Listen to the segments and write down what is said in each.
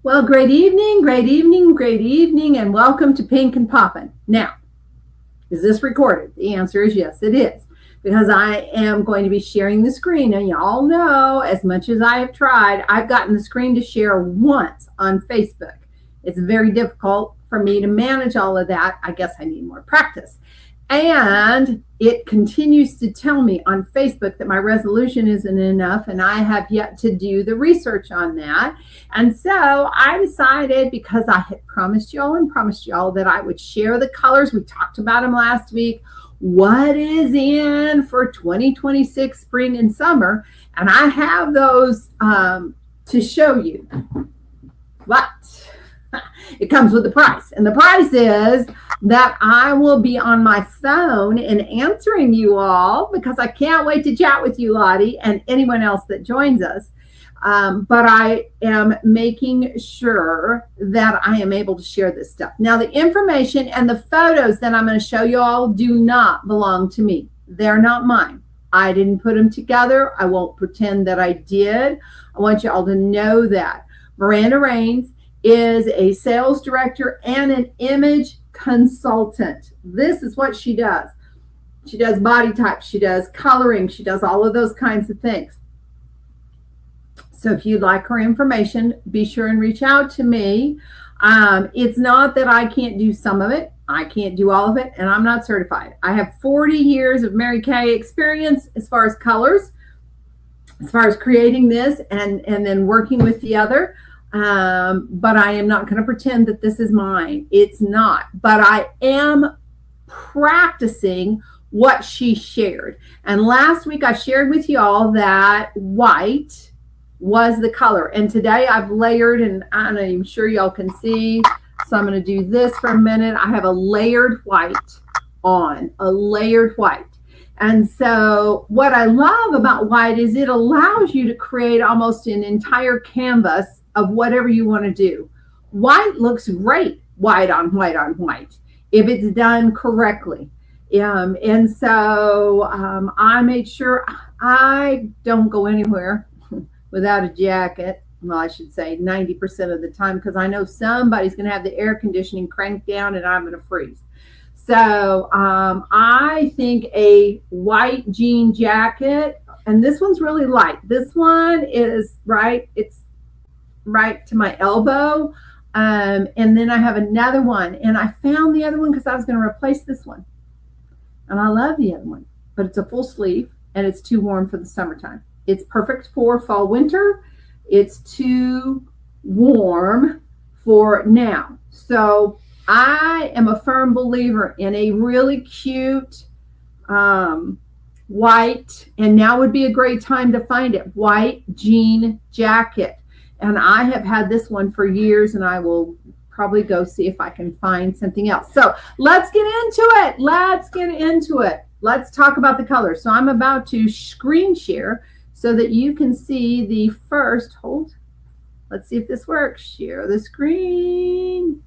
Well, great evening, and welcome to Pink and Poppin. Now, is this recorded? The answer is yes, it is, because I am going to be sharing the screen, and y'all know, as much as I have tried, I've gotten the screen to share once on Facebook. It's very difficult for me to manage all of that. I guess I need more practice. And it continues to tell me on Facebook that my resolution isn't enough, and I have yet to do the research on that. And so I decided, because I had promised y'all that I would share the colors. We talked about them last week. What is in for 2026 spring and summer? And I have those to show you. But it comes with a price. And the price is that I will be on my phone and answering you all, because I can't wait to chat with you, Lottie, and anyone else that joins us. But I am making sure that I am able to share this stuff. Now, the information and the photos that I'm going to show you all do not belong to me. They're not mine. I didn't put them together. I won't pretend that I did. I want you all to know that. Miranda Rains is a sales director and an image consultant. This is what she does. She does body types, she does coloring, she does all of those kinds of things. So if you'd like her information, be sure and reach out to me. It's not that I can't do some of it. I can't do all of it, and I'm not certified. I have 40 years of Mary Kay experience as far as colors, as far as creating this and then working with the other. But I am not going to pretend that this is mine. It's not. But I am practicing what she shared. And last week I shared with you all that white was the color. And today I've layered, and I'm not even sure y'all can see. So I'm going to do this for a minute. I have a layered white on, a layered white. And so what I love about white is it allows you to create almost an entire canvas of whatever you want to do. White looks great, white on white on white, if it's done correctly. And so I made sure I don't go anywhere without a jacket. Well, I should say 90% of the time, because I know somebody's going to have the air conditioning cranked down and I'm going to freeze. So I think a white jean jacket, and this one's really light. This one is right, it's right to my elbow. And then I have another one, and I found the other one because I was going to replace this one. And I love the other one, but it's a full sleeve and it's too warm for the summertime. It's perfect for fall, winter. It's too warm for now. So I am a firm believer in a really cute white, and now would be a great time to find it, white jean jacket. And I have had this one for years, and I will probably go see if I can find something else. So let's get into it. Let's talk about the colors. So I'm about to screen share so that you can see the first, let's see if this works. Share the screen.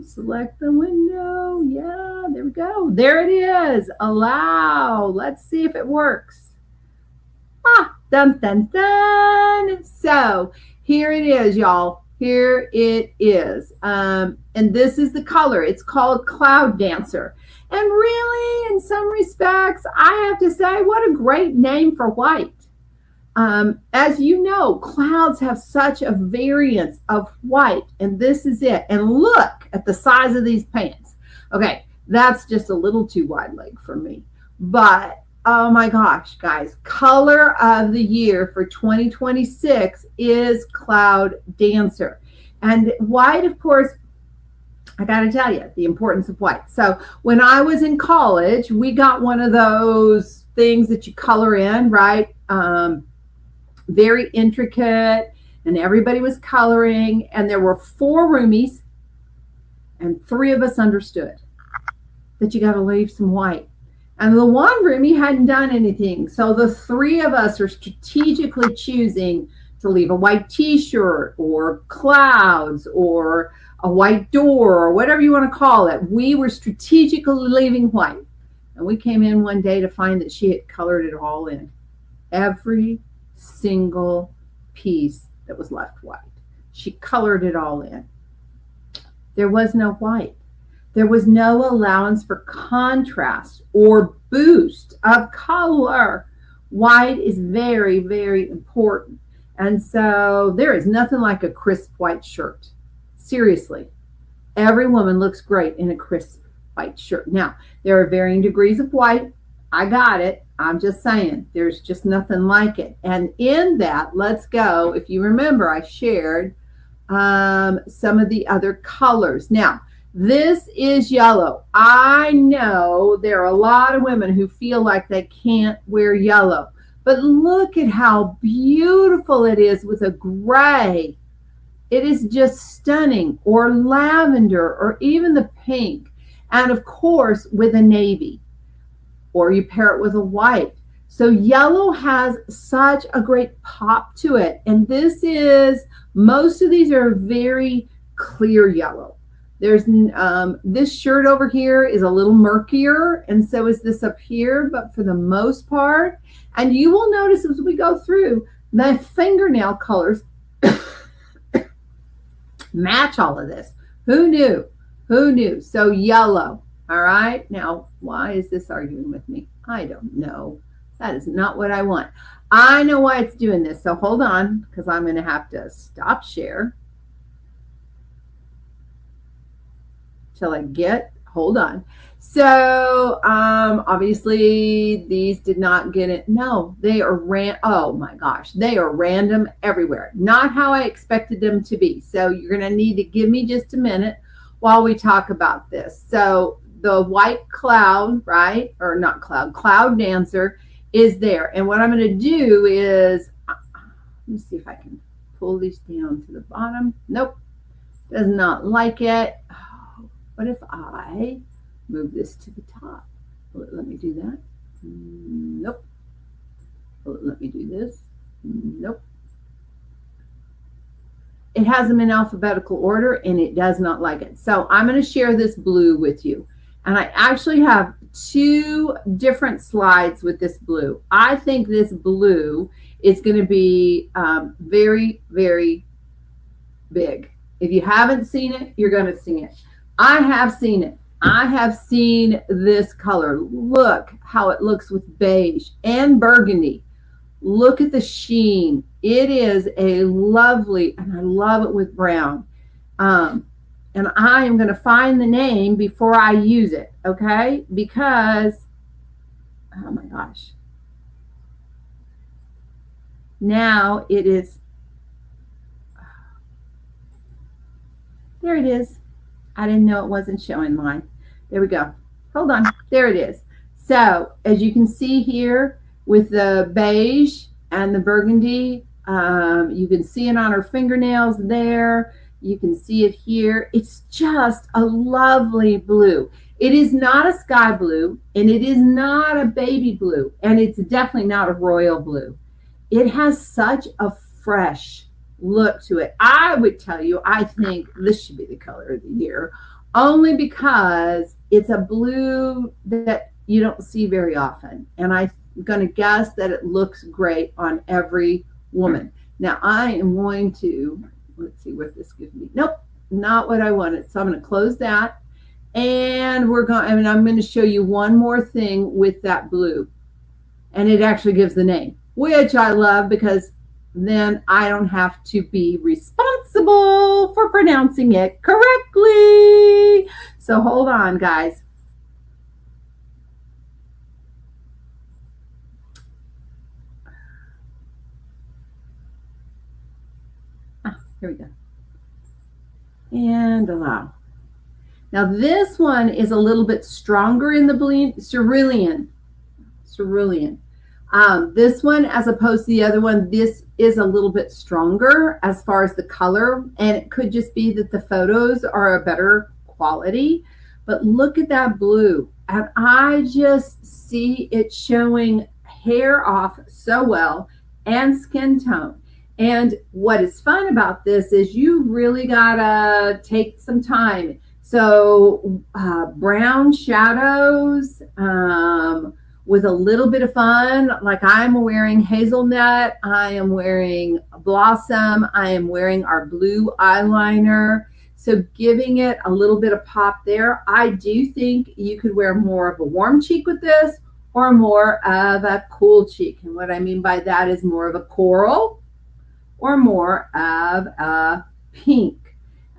Select the window. Yeah, there we go. There it is. Allow. Let's see if it works. Dun, dun, dun. So here it is, y'all. Here it is. And this is the color. It's called Cloud Dancer. And really, in some respects, I have to say, what a great name for white. As you know, clouds have such a variance of white, and this is it. And look at the size of these pants. Okay, that's just a little too wide leg for me. But oh my gosh, guys, color of the year for 2026 is Cloud Dancer. And white, of course, I got to tell you the importance of white. So when I was in college, we got one of those things that you color in, right? Very intricate, and everybody was coloring, and there were 4 roomies, and 3 of us understood that you got to leave some white. And the one roomie hadn't done anything, so the 3 of us are strategically choosing to leave a white t-shirt or clouds or a white door or whatever you want to call it. We were strategically leaving white, and we came in one day to find that she had colored it all in. Every single piece that was left white. She colored it all in. There was no white. There was no allowance for contrast or boost of color. White is very, very important. And so there is nothing like a crisp white shirt. Seriously. Every woman looks great in a crisp white shirt. Now, there are varying degrees of white. I got it. I'm just saying, there's just nothing like it. And in that, let's go. If you remember, I shared some of the other colors. Now, this is yellow. I know there are a lot of women who feel like they can't wear yellow, but look at how beautiful it is with a gray. It is just stunning, or lavender, or even the pink. And of course, with a navy, or you pair it with a white. So yellow has such a great pop to it. And most of these are very clear yellow. There's this shirt over here is a little murkier, and so is this up here, but for the most part, and you will notice as we go through, the fingernail colors match all of this. Who knew? Who knew? So yellow. All right. Now, why is this arguing with me? I don't know. That is not what I want. I know why it's doing this. So hold on, because I'm going to have to stop share till I hold on. So obviously these did not get it. No, they are oh my gosh, they are random everywhere. Not how I expected them to be. So you're going to need to give me just a minute while we talk about this. So the white cloud, right? Or not cloud, cloud dancer is there. And what I'm going to do is, let me see if I can pull these down to the bottom. Nope, does not like it. What if I move this to the top? Will it let me do that? Nope. Will it let me do this? Nope. It has them in alphabetical order, and it does not like it. So I'm going to share this blue with you. And I actually have 2 different slides with this blue. I think this blue is going to be very, very big. If you haven't seen it, you're going to see it. I have seen it. I have seen this color. Look how it looks with beige and burgundy. Look at the sheen. It is a lovely, and I love it with brown. And I am going to find the name before I use it, okay? Because, oh my gosh. Now it is, there it is. I didn't know it wasn't showing mine. There we go. Hold on. There it is. So as you can see here with the beige and the burgundy, you can see it on her fingernails there. You can see it here. It's just a lovely blue. It is not a sky blue, and it is not a baby blue, and it's definitely not a royal blue. It has such a fresh look to it. I would tell you, I think this should be the color of the year, only because it's a blue that you don't see very often. And I'm going to guess that it looks great on every woman. Now I am going to, let's see what this gives me. Nope, not what I wanted. So I'm going to close that. And I'm going to show you one more thing with that blue. And it actually gives the name, which I love, because then I don't have to be responsible for pronouncing it correctly. So hold on, guys. Here we go. And allow. Now this one is a little bit stronger in the cerulean. This one, as opposed to the other one, this is a little bit stronger as far as the color, and it could just be that the photos are a better quality. But look at that blue, and I just see it showing hair off so well, and skin tone. And what is fun about this is you really gotta take some time. So brown shadows with a little bit of fun. Like I'm wearing hazelnut, I am wearing blossom, I am wearing our blue eyeliner. So giving it a little bit of pop there. I do think you could wear more of a warm cheek with this or more of a cool cheek. And what I mean by that is more of a coral or more of a pink.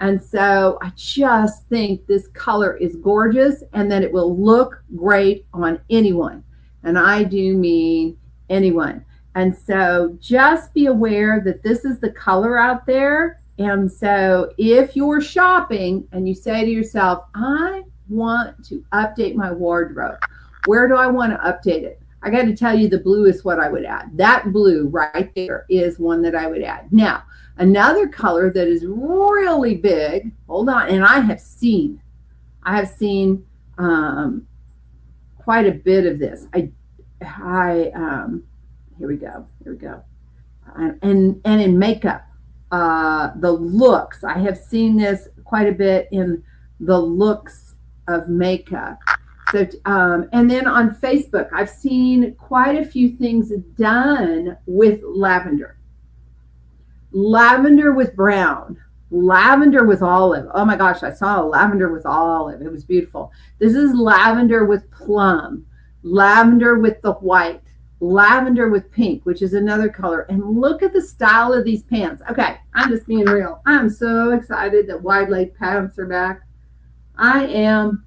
And so I just think this color is gorgeous and that it will look great on anyone. And I do mean anyone. And so just be aware that this is the color out there. And so if you're shopping and you say to yourself, I want to update my wardrobe, where do I want to update it? I got to tell you, the blue is what I would add. That blue right there is one that I would add. Now, another color that is really big, hold on, and I have seen quite a bit of this. Here we go. And in makeup, the looks, I have seen this quite a bit in the looks of makeup. So, and then on Facebook, I've seen quite a few things done with lavender with brown, lavender with olive. Oh my gosh, I saw a lavender with olive. It was beautiful. This is lavender with plum, lavender with the white, lavender with pink, which is another color. And look at the style of these pants. Okay, I'm just being real. I'm so excited that wide leg pants are back. I am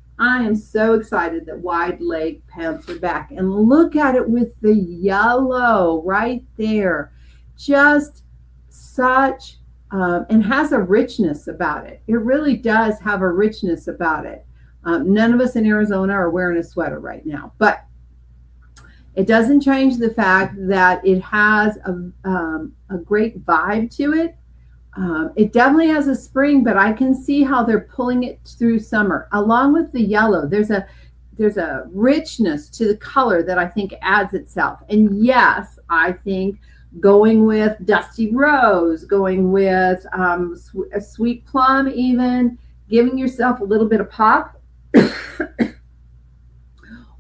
so excited that wide leg pants are back. And look at it with the yellow right there. Just such, and has a richness about it. It really does have a richness about it. None of us in Arizona are wearing a sweater right now, but it doesn't change the fact that it has a great vibe to it. It definitely has a spring, but I can see how they're pulling it through summer. Along with the yellow, there's a richness to the color that I think adds itself. And yes, I think going with dusty rose, going with a sweet plum, even giving yourself a little bit of pop,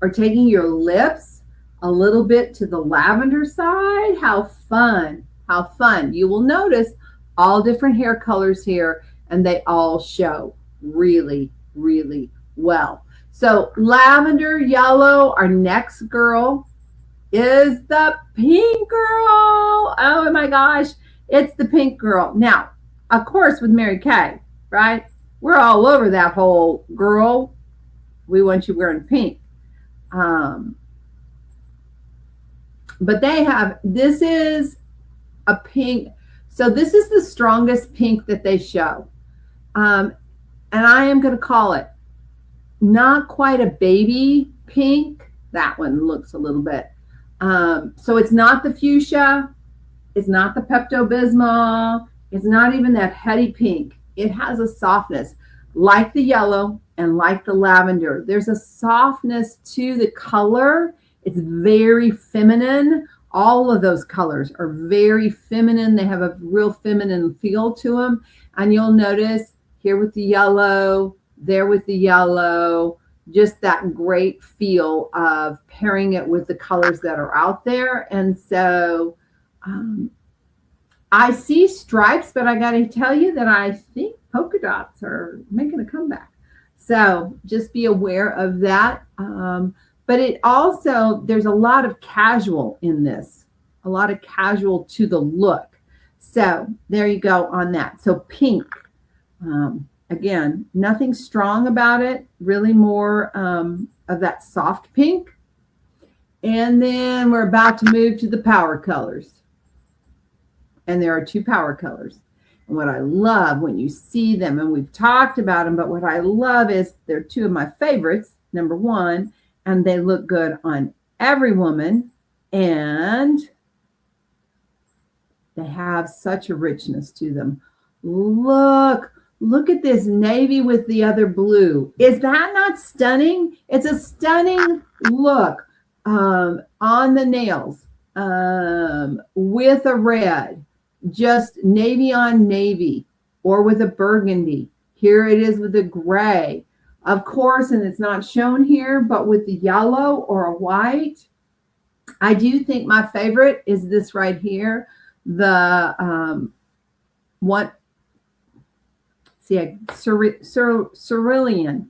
or taking your lips a little bit to the lavender side. How fun. You will notice all different hair colors here, and they all show really, really well. So lavender, yellow. Our next girl is the pink girl. Oh my gosh, it's the pink girl. Now, of course, with Mary Kay, right? We're all over that whole girl. We want you wearing pink. But this is a pink. So this is the strongest pink that they show. And I am going to call it not quite a baby pink. That one looks a little bit. So it's not the fuchsia. It's not the Pepto-Bismol. It's not even that heady pink. It has a softness like the yellow and like the lavender. There's a softness to the color. It's very feminine. All of those colors are very feminine. They have a real feminine feel to them. And you'll notice here with the yellow, there with the yellow, just that great feel of pairing it with the colors that are out there. And so I see stripes, but I got to tell you that I think polka dots are making a comeback. So just be aware of that. But it also, there's a lot of casual in this, a lot of casual to the look. So there you go on that. So pink, again, nothing strong about it, really more of that soft pink. And then we're about to move to the power colors. And there are two power colors. And what I love when you see them, and we've talked about them, but what I love is they're two of my favorites. Number one, and they look good on every woman, and they have such a richness to them. Look at this navy with the other blue. Is that not stunning? It's a stunning look on the nails with a red, just navy on navy, or with a burgundy. Here it is with a gray. Of course, and it's not shown here, but with the yellow or a white, I do think my favorite is this right here. The what? See, cerulean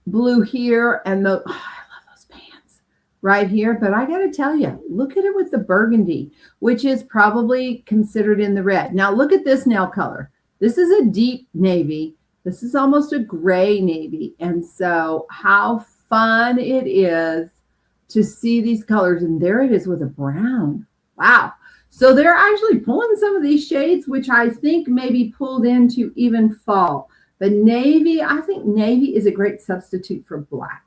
blue here, and the I love those pants right here. But I got to tell you, look at it with the burgundy, which is probably considered in the red. Now look at this nail color. This is a deep navy. This is almost a gray navy, and so how fun it is to see these colors. And there it is with a brown. Wow. So they're actually pulling some of these shades, which I think maybe pulled into even fall. But navy, I think navy is a great substitute for black.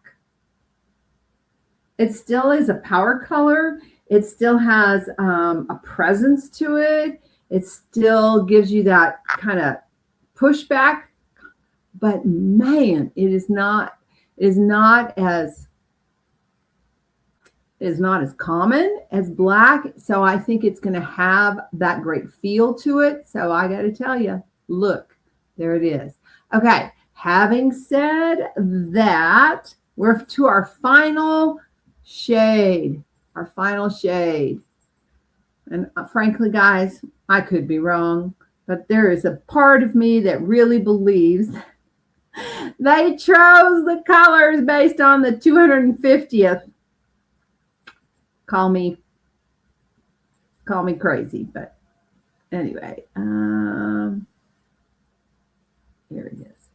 It still is a power color. It still has a presence to it. It still gives you that kind of pushback. But man, it is not as common as black. So I think it's going to have that great feel to it. So I got to tell you, look, there it is. Okay. Having said that, we're to our final shade. And frankly, guys, I could be wrong, but there is a part of me that really believes they chose the colors based on the 250th. Call me crazy, but anyway, here it is.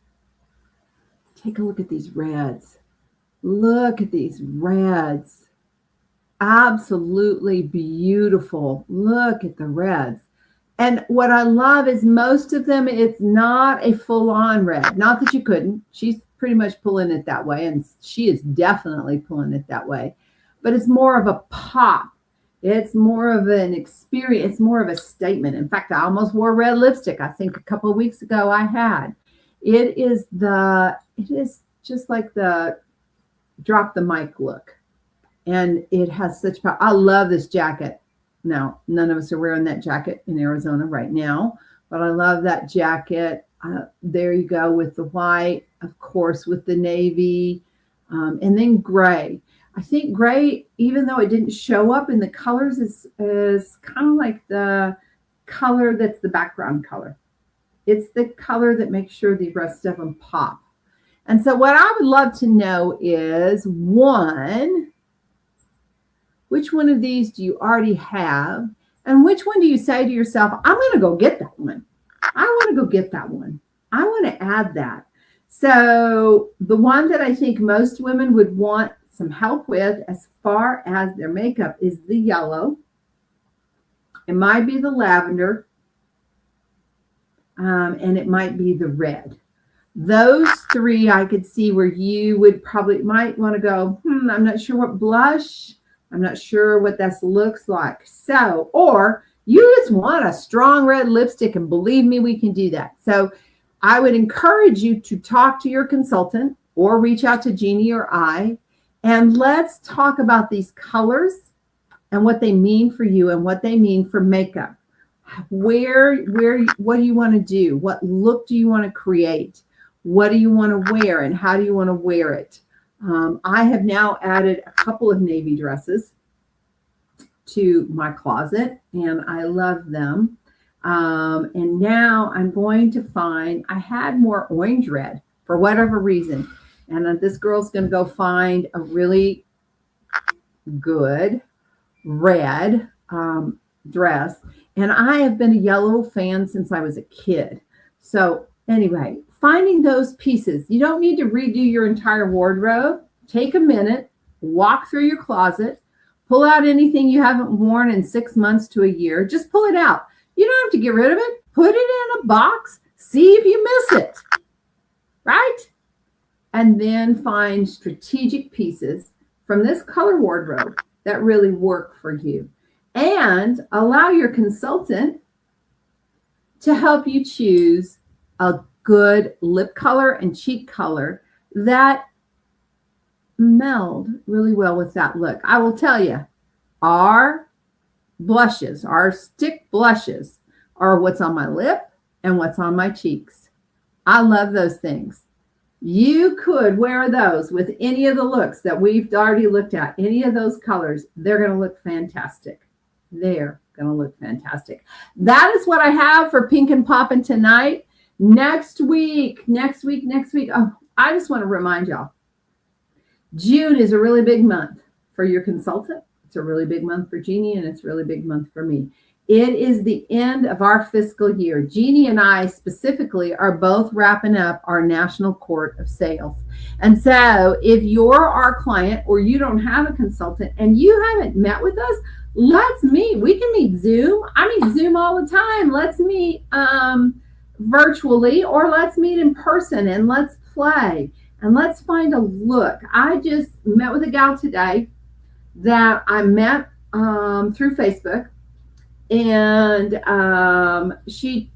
Take a look at these reds. Look at these reds. Absolutely beautiful. Look at the reds. And what I love is most of them, it's not a full-on red. Not that you couldn't. She's pretty much pulling it that way, and she is definitely pulling it that way. But it's more of a pop. It's more of an experience. It's more of a statement. In fact, I almost wore red lipstick. I think a couple of weeks ago I had. It is just like the drop the mic look. And it has such power. I love this jacket. Now, none of us are wearing that jacket in Arizona right now, but I love that jacket. There you go with the white, of course, with the navy, and then gray. I think gray, even though it didn't show up in the colors, is kind of like the color that's the background color. It's the color that makes sure the rest of them pop. And so what I would love to know is, one, which one of these do you already have? And which one do you say to yourself, I'm going to go get that one. I want to go get that one. I want to add that. So the one that I think most women would want some help with as far as their makeup is the yellow. It might be the lavender. And it might be the red. Those three I could see where you would might want to go, I'm not sure what blush. I'm not sure what this looks like. So, or you just want a strong red lipstick, and believe me, we can do that. So I would encourage you to talk to your consultant or reach out to Jeannie or I, and let's talk about these colors and what they mean for you and what they mean for makeup. What do you want to do? What look do you want to create? What do you want to wear, and how do you want to wear it? I have now added a couple of navy dresses to my closet, and I love them. And now I'm going to find, I had more orange red for whatever reason. And this girl's going to go find a really good red dress. And I have been a yellow fan since I was a kid. So anyway, finding those pieces, you don't need to redo your entire wardrobe. Take a minute, walk through your closet, pull out anything you haven't worn in 6 months to a year. Just pull it out. You don't have to get rid of it. Put it in a box. See if you miss it. Right? And then find strategic pieces from this color wardrobe that really work for you. And allow your consultant to help you choose a good lip color and cheek color that meld really well with that look. I will tell you, our blushes, our stick blushes, are what's on my lip and what's on my cheeks. I love those things. You could wear those with any of the looks that we've already looked at, any of those colors. They're going to look fantastic. They're going to look fantastic. That is what I have for Pink and Poppin' tonight. Next week. Oh, I just want to remind y'all, June is a really big month for your consultant. It's a really big month for Jeannie, and it's a really big month for me. It is the end of our fiscal year. Jeannie and I specifically are both wrapping up our National Court of Sales. And so if you're our client or you don't have a consultant and you haven't met with us, let's meet. We can meet Zoom. I meet Zoom all the time. Let's meet virtually, or let's meet in person and let's play and let's find a look. I just met with a gal today that I met through Facebook. And she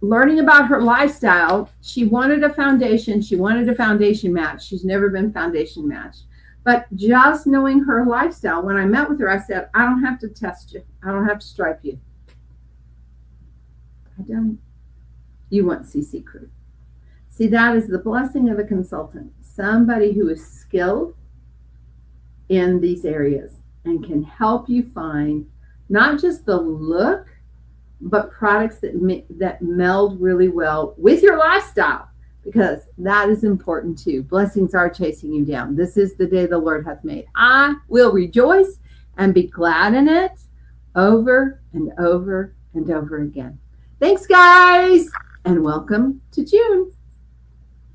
learning about her lifestyle, she wanted a foundation. She wanted a foundation match. She's never been foundation matched. But just knowing her lifestyle, when I met with her, I said, I don't have to test you. I don't have to stripe you. I don't. You want CC Crew. See, that is the blessing of a consultant. Somebody who is skilled in these areas and can help you find not just the look, but products that meld really well with your lifestyle, because that is important too. Blessings are chasing you down. This is the day the Lord hath made. I will rejoice and be glad in it over and over and over again. Thanks, guys, and welcome to June.